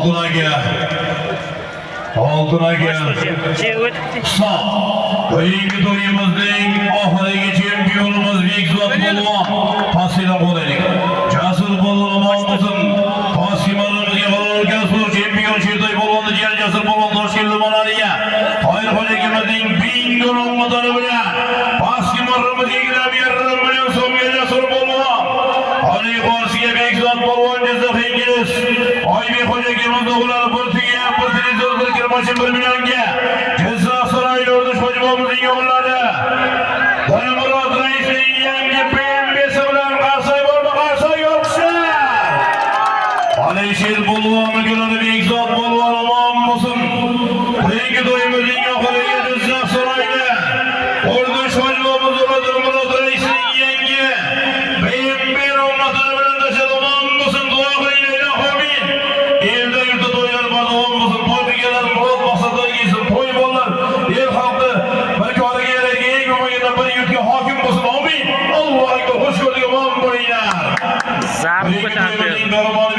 Oltunaga. Keyingi to'yimizning oxirgi chempionimiz Bekzod Polvon tasvira qo'ydik. Jasur Polvon olsin. Qosimovga bo'lgan so'z chempionshipda bo'lgan diğer Jasur Polvon Toshkent Manariya. Xoyir xo'jagimizning bingo nomlari bilan Qosimovimizga 1 million so'mga Jasur Polvon. Ali Qorsiga Bekzod Polvon Jizzaxingiz. Oybek xo'jagimiz o'g'illari Burtiga, Burtiga bir kirmashin 1 millionga. Jizzax saroyi o'rdish xo'jabomizning o'g'illari. Danmurod raisning yangi PMB'si bilan qarsoy borma qarsoy yo'qlar. Alisher Polvonni ko'radi Bekzod Polvon omon bo'lsin. Keyingi to'yimizning oxiriga Jizzax saroyida o'rdish xo'jabomimiz bo'ladi Danmurod raisning yangi PMB nomlari bilan tashadi omon bo'lsin. Duo qiling amin. Elda yurtda to'ylar bor omon bo'lsin. To'ygalar murod maqsadlar yetsin. To'y bo'llar el xalqi makoniga yaraydi. Eng bo'lmaganda bir yurtga hokim bo'lsin. Amin. Allohu akbar. Xush ko'rduk omon bo'linglar. Zarb ko'tardi.